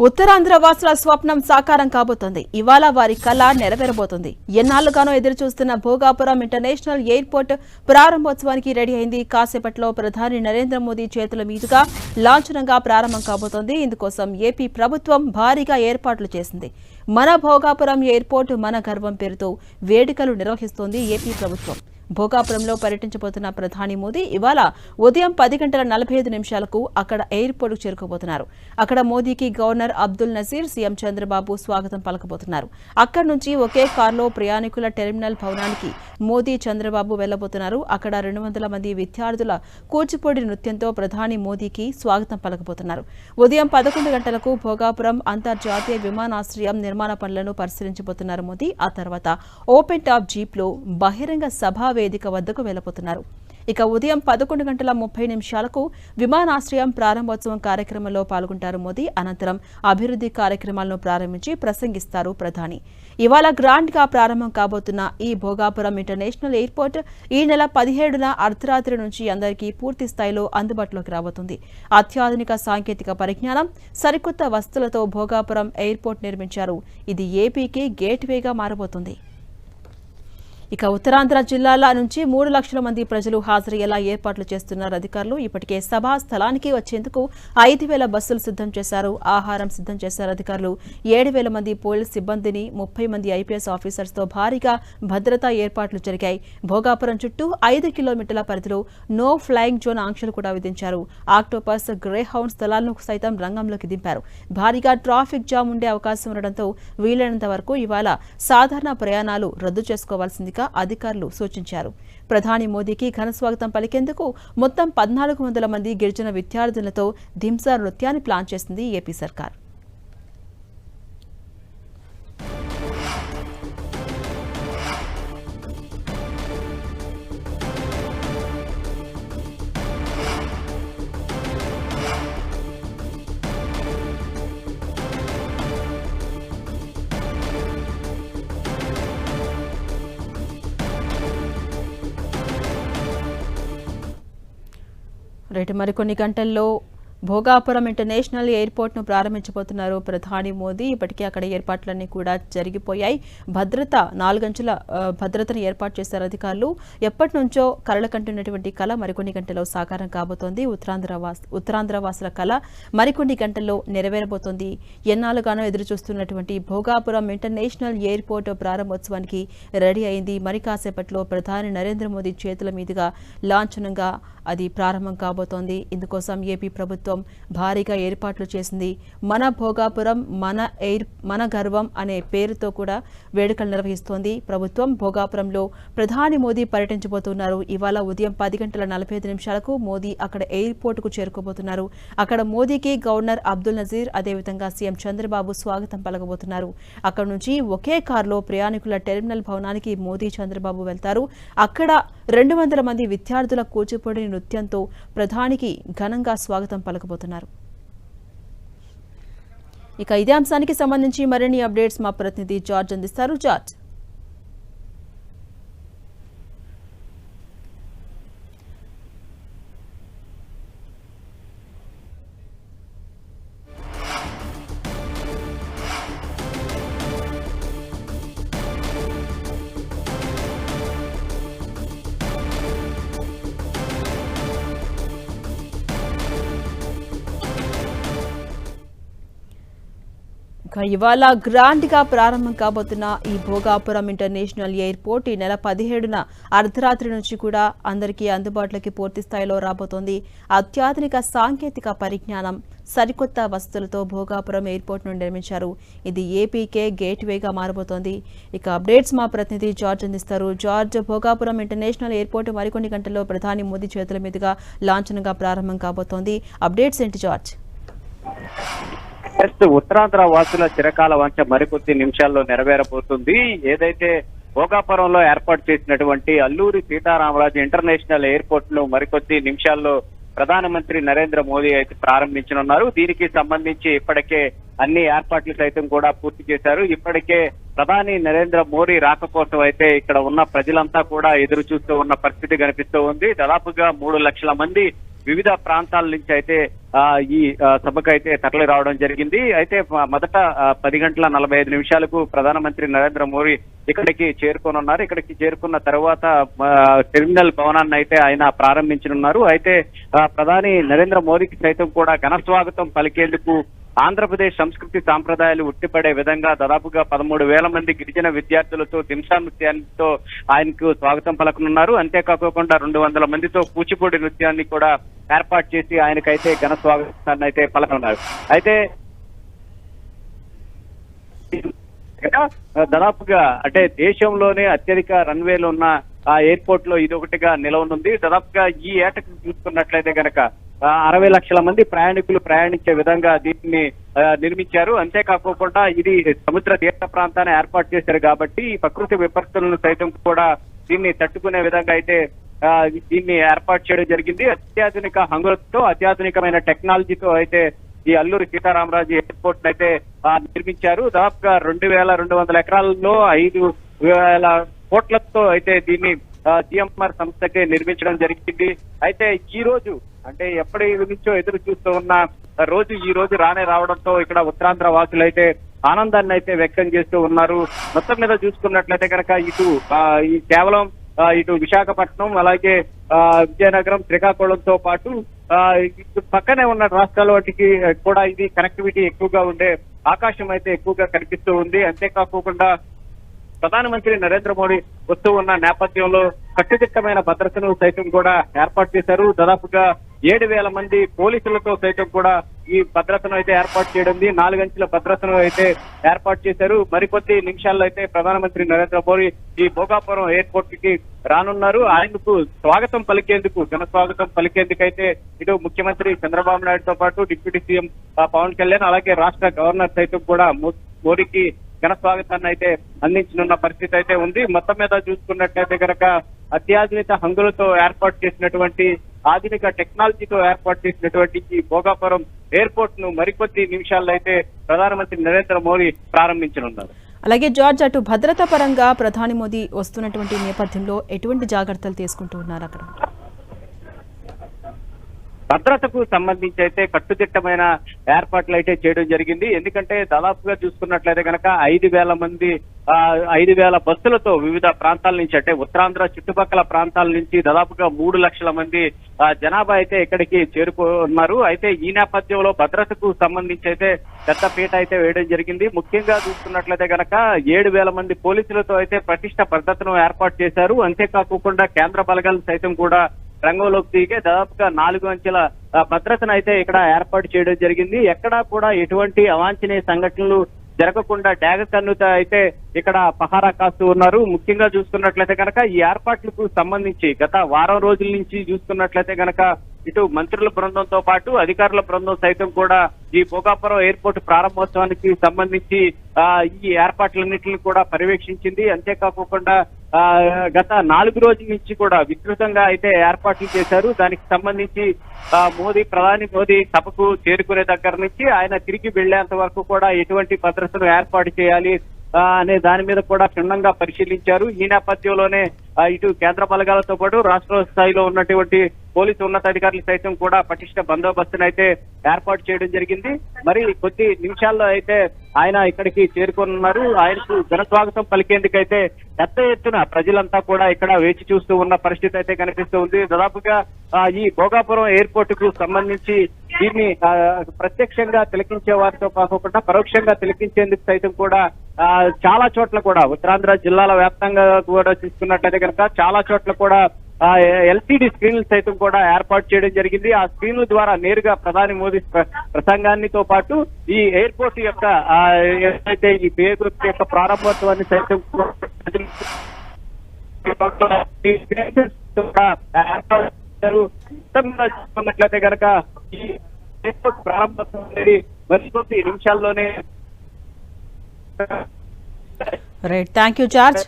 ఉత్తరాంధ్ర వాసుల స్వప్నం సాకారం కాబోతోంది. ఇవాళ వారి కళ నెరవేరబోతుంది. ఎన్నాళ్లుగానో ఎదురు చూస్తున్న భోగాపురం ఇంటర్నేషనల్ ఎయిర్పోర్ట్ ప్రారంభోత్సవానికి రెడీ అయింది. కాసేపట్లో ప్రధాని నరేంద్ర మోదీ చేతుల మీదుగా లాంఛనంగా ప్రారంభం కాబోతోంది. ఇందుకోసం ఏపీ ప్రభుత్వం భారీగా ఏర్పాట్లు చేసింది. మన భోగాపురం ఎయిర్పోర్ట్ మన గర్వం పేరుతో వేడుకలు నిర్వహిస్తోంది ఏపీ ప్రభుత్వం. భోగాపురంలో పర్యటించబోతున్న ప్రధాని మోదీ ఇవాళ ఉదయం 10:45 అక్కడ ఎయిర్పోర్టుకు చేరుకోబోతున్నారు. అక్కడ మోదీకి గవర్నర్ అబ్దుల్ నజీర్, సీఎం చంద్రబాబు స్వాగతం పలకబోతున్నారు. అక్కడి నుంచి ఒకే కారులో ప్రయాణికుల టెర్మినల్ భవనానికి మోదీ, చంద్రబాబు వెళ్లబోతున్నారు. అక్కడ 200 మంది విద్యార్థుల కూచిపూడి నృత్యంతో ప్రధాని మోదీకి స్వాగతం పలకబోతున్నారు. ఉదయం 11 గంటలకు భోగాపురం అంతర్జాతీయ విమానాశ్రయం నిర్మాణ పనులను పరిశీలించబోతున్నారు మోదీ. ఆ తర్వాత ఓపెన్ టాప్ జీప్లో బహిరంగ సభా వేదిక వద్దకు వెళ్లబోతున్నారు. ఇక ఉదయం 11:30 విమానాశ్రయం ప్రారంభోత్సవం కార్యక్రమంలో పాల్గొంటారు మోదీ. అనంతరం అభివృద్ధి కార్యక్రమాలను ప్రారంభించి ప్రసంగిస్తారు ప్రధాని. ఇవాళ గ్రాండ్ గా ప్రారంభం కాబోతున్న ఈ భోగాపురం ఇంటర్నేషనల్ ఎయిర్పోర్ట్ ఈ నెల 17న అర్ధరాత్రి నుంచి అందరికీ పూర్తి స్థాయిలో అందుబాటులోకి రాబోతుంది. అత్యాధునిక సాంకేతిక పరిజ్ఞానం, సరికొత్త వస్తువులతో భోగాపురం ఎయిర్పోర్ట్ నిర్మించారు. ఇది ఏపీకి గేట్వేగా మారబోతుంది. ఇక ఉత్తరాంధ్ర జిల్లాల నుంచి 3 లక్షల మంది ప్రజలు హాజరయ్యేలా ఏర్పాట్లు చేస్తున్నారు అధికారులు. ఇప్పటికే సభా స్థలానికి వచ్చేందుకు 5,000 బస్సులు సిద్ధం చేశారు. ఆహారం సిద్ధం చేశారు అధికారులు. 7,000 మంది పోలీస్ సిబ్బందిని, 30 మంది ఐపీఎస్ ఆఫీసర్స్తో భారీగా భద్రతా ఏర్పాట్లు జరిగాయి. భోగాపురం చుట్టూ 5 కిలోమీటర్ల పరిధిలో నో ఫ్లయింగ్ జోన్ ఆంక్షలు కూడా విధించారు. ఆక్టోపస్, గ్రే హౌండ్ స్థలాలను సైతం రంగంలోకి దింపారు. భారీగా ట్రాఫిక్ జామ్ ఉండే అవకాశం ఉండడంతో వీలైనంత వరకు ఇవాళ సాధారణ ప్రయాణాలు రద్దు చేసుకోవాల్సిందిగా అధికారులు సూచించారు. ప్రధాని మోదీకి ఘనస్వాగతం పలికేందుకు మొత్తం 1,400 మంది గిరిజన విద్యార్థులతో ధింసా నృత్యాన్ని ప్లాన్ చేసింది ఏపీ సర్కార్. రేటు మరికొన్ని గంటల్లో భోగాపురం ఇంటర్నేషనల్ ఎయిర్పోర్ట్ ను ప్రారంభించబోతున్నారు ప్రధాని మోదీ. ఇప్పటికే అక్కడ ఏర్పాట్లన్నీ కూడా జరిగిపోయాయి. 4 అంచెల భద్రతను ఏర్పాటు చేశారు అధికారులు. ఎప్పటి నుంచో కలలు కంటున్నటువంటి కళ మరికొన్ని గంటల్లో సాకారం కాబోతోంది. ఉత్తరాంధ్ర వాసుల కళ మరికొన్ని గంటల్లో నెరవేరబోతోంది. ఎన్నాళ్ళుగానో ఎదురు చూస్తున్నటువంటి భోగాపురం ఇంటర్నేషనల్ ఎయిర్పోర్ట్ ప్రారంభోత్సవానికి రెడీ అయింది. మరి కాసేపట్లో ప్రధాని నరేంద్ర మోదీ చేతుల మీదుగా లాంఛనంగా అది ప్రారంభం కాబోతోంది. ఇందుకోసం ఏపీ ప్రభుత్వం భారీగా ఏర్పాట్లు చేసింది. మన భోగాపురం మన గర్వం అనే పేరుతో కూడా వేడుకలు నిర్వహిస్తోంది ప్రభుత్వం. భోగాపురంలో ప్రధాని మోదీ పర్యటించబోతున్నారు. ఇవాళ ఉదయం 10:45 మోదీ అక్కడ ఎయిర్పోర్టుకు చేరుకోబోతున్నారు. అక్కడ మోదీకి గవర్నర్ అబ్దుల్ నజీర్, అదేవిధంగా సీఎం చంద్రబాబు స్వాగతం పలకబోతున్నారు. అక్కడ నుంచి ఒకే కారులో ప్రయాణికుల టెర్మినల్ భవనానికి మోదీ, చంద్రబాబు వెళ్తారు. అక్కడ 200 మంది విద్యార్థుల కూచిపూడి నృత్యంతో ప్రధానికి ఘనంగా స్వాగతం పలకబోతున్నారు. ఇక ఇదే అంశానికి సంబంధించి మరిన్ని అప్డేట్స్ మా ప్రతినిధి జార్జ్ అందిస్తారు. జార్జ్, ఇవాళ గ్రాండ్ గా ప్రారంభం కాబోతున్న ఈ భోగాపురం ఇంటర్నేషనల్ ఎయిర్పోర్ట్ ఈ నెల 17న అర్ధరాత్రి నుంచి కూడా అందరికీ అందుబాటులోకి పూర్తి స్థాయిలో రాబోతోంది. అత్యాధునిక సాంకేతిక పరిజ్ఞానం, సరికొత్త వస్తువులతో భోగాపురం ఎయిర్పోర్ట్ ను నిర్మించారు. ఇది ఏపీకే గేట్వేగా మారబోతోంది. ఇక అప్డేట్స్ మా ప్రతినిధి జార్జ్ అందిస్తారు. జార్జ్, భోగాపురం ఇంటర్నేషనల్ ఎయిర్పోర్ట్ మరికొన్ని గంటల్లో ప్రధాని మోదీ చేతుల మీదుగా లాంఛనంగా ప్రారంభం కాబోతోంది. అప్డేట్స్ ఏంటి జార్జ్? ఉత్తరాంధ్ర వాసుల చిరకాల వంచ మరికొద్ది నిమిషాల్లో నెరవేరబోతుంది. ఏదైతే భోగాపురంలో ఏర్పాటు చేసినటువంటి అల్లూరి సీతారామరాజు ఇంటర్నేషనల్ ఎయిర్పోర్ట్ ను మరికొద్ది నిమిషాల్లో ప్రధానమంత్రి నరేంద్ర మోదీ అయితే ప్రారంభించనున్నారు. దీనికి సంబంధించి ఇప్పటికే అన్ని ఏర్పాట్లు సైతం కూడా పూర్తి చేశారు. ఇప్పటికే ప్రధాని నరేంద్ర మోడీ రాక కోసం అయితే ఇక్కడ ఉన్న ప్రజలంతా కూడా ఎదురు చూస్తూ ఉన్న పరిస్థితి కనిపిస్తూ ఉంది. దాదాపుగా 3 లక్షల మంది వివిధ ప్రాంతాల నుంచి అయితే ఈ సభకు అయితే తరలి రావడం జరిగింది. అయితే మొదట 10:45 ప్రధానమంత్రి నరేంద్ర మోడీ ఇక్కడికి చేరుకోనున్నారు. ఇక్కడికి చేరుకున్న తర్వాత టెర్మినల్ భవనాన్ని అయితే ఆయన ప్రారంభించనున్నారు. అయితే ప్రధాని నరేంద్ర మోడీకి సైతం కూడా ఘన స్వాగతం పలికేందుకు ఆంధ్రప్రదేశ్ సంస్కృతి సాంప్రదాయాలు ఉట్టిపడే విధంగా దాదాపుగా 13,000 మంది గిరిజన విద్యార్థులతో దింసా నృత్యాలతో ఆయనకు స్వాగతం పలకనున్నారు. అంతేకాకుండా 200 మందితో కూచిపూడి నృత్యాన్ని కూడా ఏర్పాటు చేసి ఆయనకైతే ఘన స్వాగతాన్ని అయితే పలకనున్నారు. అయితే దాదాపుగా అంటే దేశంలోనే అత్యధిక రన్వేలు ఉన్న ఆ ఎయిర్పోర్ట్ లో ఇది ఒకటిగా నిలవనుంది. దాదాపుగా ఈ ఏటకు చూసుకున్నట్లయితే గనక 60 లక్షల మంది ప్రయాణికులు ప్రయాణించే విధంగా దీన్ని నిర్మించారు. అంతేకాకుండా ఇది సముద్ర తీర ప్రాంతాన్ని ఏర్పాటు చేశారు కాబట్టి ఈ ప్రకృతి విపత్తులను సైతం కూడా దీన్ని తట్టుకునే విధంగా అయితే దీన్ని ఏర్పాటు చేయడం జరిగింది. అత్యాధునిక హంగులతో అత్యాధునికమైన టెక్నాలజీతో అయితే ఈ అల్లూరి సీతారామరాజు ఎయిర్పోర్ట్ అయితే నిర్మించారు. దాదాపుగా 2,200 ఎకరాల్లో 5,000 కోట్లతో అయితే దీన్ని జిఎంఆర్ సంస్థకే నిర్మించడం జరిగింది. అయితే ఈ రోజు అంటే ఎప్పటి నుంచో ఎదురు చూస్తూ ఉన్న రోజు ఈ రోజు రావడంతో ఇక్కడ ఉత్తరాంధ్ర వాసులు అయితే ఆనందాన్ని అయితే వ్యక్తం చేస్తూ ఉన్నారు. మొత్తం మీద చూసుకున్నట్లయితే కనుక ఈ కేవలం ఇటు విశాఖపట్నం అలాగే విజయనగరం శ్రీకాకుళంతో పాటు పక్కనే ఉన్న రాష్ట్రాల వాటికి కూడా ఇది కనెక్టివిటీ ఎక్కువగా ఉండే అవకాశం అయితే ఎక్కువగా కనిపిస్తూ ఉంది. అంతేకాకుండా ప్రధానమంత్రి నరేంద్ర మోడీ వస్తూ ఉన్న నేపథ్యంలో కట్టుదిట్టమైన భద్రతను సైతం కూడా ఏర్పాటు చేశారు. దాదాపుగా 7,000 మంది పోలీసులతో సైతం కూడా ఈ భద్రతను అయితే ఏర్పాటు చేయడం 4 అంచెల భద్రతను అయితే ఏర్పాటు చేశారు. మరికొద్ది నిమిషాల్లో అయితే ప్రధానమంత్రి నరేంద్ర మోడీ ఈ భోగాపురం ఎయిర్పోర్ట్ కి రానున్నారు. ఆయనకు స్వాగతం పలికేందుకు ఘన స్వాగతం పలికేందుకైతే ఇటు ముఖ్యమంత్రి చంద్రబాబు నాయుడుతో పాటు డిప్యూటీ సీఎం పవన్ కళ్యాణ్ అలాగే రాష్ట్ర గవర్నర్ సైతం కూడా మోడీకి ఘన స్వాగతాన్ని అయితే అందించనున్న పరిస్థితి అయితే ఉంది. మొత్తం మీద చూసుకున్నట్లయితే కనుక అత్యాధునిక హంగులతో ఏర్పాటు చేసినటువంటి ఆధునిక టెక్నాలజీతో ఏర్పాటు చేసినటువంటి ఈ భోగాపురం ఎయిర్పోర్ట్ ను మరికొద్ది నిమిషాల్లో అయితే ప్రధానమంత్రి నరేంద్ర మోడీ ప్రారంభించనున్నారు. అలాగే జార్జ్, అటు భద్రతా పరంగా ప్రధాని మోదీ వస్తున్నటువంటి నేపథ్యంలో ఎటువంటి జాగ్రత్తలు తీసుకుంటూ ఉన్నారు అక్కడ? భద్రతకు సంబంధించి అయితే కట్టుదిట్టమైన ఏర్పాట్లు అయితే చేయడం జరిగింది. ఎందుకంటే దాదాపుగా చూసుకున్నట్లయితే కనుక 5,000 మంది 5,000 బస్సులతో వివిధ ప్రాంతాల నుంచి అంటే ఉత్తరాంధ్ర చుట్టుపక్కల ప్రాంతాల నుంచి దాదాపుగా 3 లక్షల మంది జనాభా అయితే ఇక్కడికి చేరుకున్నారు. అయితే ఈ నేపథ్యంలో భద్రతకు సంబంధించి అయితే పెద్ద పీట అయితే వేయడం జరిగింది. ముఖ్యంగా చూసుకున్నట్లయితే కనుక 7,000 మంది పోలీసులతో అయితే పటిష్ట భద్రతను ఏర్పాటు చేశారు. అంతేకాకుండా కేంద్ర బలగాలు సైతం కూడా రంగంలోకి దిగే దాదాపుగా 4 అంచెల భద్రతను అయితే ఇక్కడ ఏర్పాటు చేయడం జరిగింది. ఎక్కడా కూడా ఎటువంటి అవాంఛనీయ సంఘటనలు జరగకుండా డాగ కన్నుతో అయితే ఇక్కడ పహారా కాస్తూ ఉన్నారు. ముఖ్యంగా చూసుకున్నట్లయితే కనుక ఈ ఏర్పాట్లకు సంబంధించి గత వారం రోజుల నుంచి చూసుకున్నట్లయితే కనుక ఇటు మంత్రుల బృందంతో పాటు అధికారుల బృందం సైతం కూడా ఈ భోగాపురం ఎయిర్పోర్ట్ ప్రారంభోత్సవానికి సంబంధించి ఈ ఏర్పాట్లన్నింటినీ కూడా పర్యవేక్షించింది. అంతేకాకుండా గత 4 రోజుల నుంచి కూడా విస్తృతంగా అయితే ఏర్పాట్లు చేశారు. దానికి సంబంధించి ప్రధాని మోదీ సభకు చేరుకునే దగ్గర నుంచి ఆయన తిరిగి వెళ్లేంత వరకు కూడా ఎటువంటి భద్రతను ఏర్పాటు చేయాలి అనే దాని మీద కూడా క్షుణ్ణంగా పరిశీలించారు. ఈ నేపథ్యంలోనే ఇటు కేంద్ర బలగాలతో పాటు రాష్ట్ర స్థాయిలో ఉన్నటువంటి పోలీసు ఉన్నతాధికారులు సైతం కూడా పటిష్ట బందోబస్తును అయితే ఏర్పాటు చేయడం జరిగింది. మరి కొద్ది నిమిషాల్లో అయితే ఆయన ఇక్కడికి చేరుకోనున్నారు. ఆయనకు ఘన స్వాగతం పలికేందుకైతే పెద్ద ఎత్తున ప్రజలంతా కూడా ఇక్కడ వేచి చూస్తూ ఉన్న పరిస్థితి అయితే కనిపిస్తూ ఉంది. దాదాపుగా ఈ భోగాపురం ఎయిర్పోర్ట్ కు సంబంధించి దీన్ని ప్రత్యక్షంగా తిలకించే వారితో కాకుండా పరోక్షంగా తిలకించేందుకు సైతం కూడా చాలా చోట్ల కూడా ఉత్తరాంధ్ర జిల్లాల వ్యాప్తంగా కూడా చూసుకున్నట్లయితే కనుక చాలా చోట్ల కూడా ఎల్సిడి స్క్రీన్లు సైతం కూడా ఏర్పాటు చేయడం జరిగింది. ఆ స్క్రీన్ల ద్వారా నేరుగా ప్రధాని మోదీ ప్రసంగాన్నితో పాటు ఈ ఎయిర్పోర్ట్ యొక్క ఏదైతే ఈ ఎయిర్పోర్ట్ యొక్క ప్రారంభోత్సవాన్ని సైతం చూసుకున్నట్లయితే కనుక ఈ ఎయిర్పోర్ట్ ప్రారంభోత్సవం అనేది మరికొద్ది నిమిషాల్లోనే. Right, thank you George.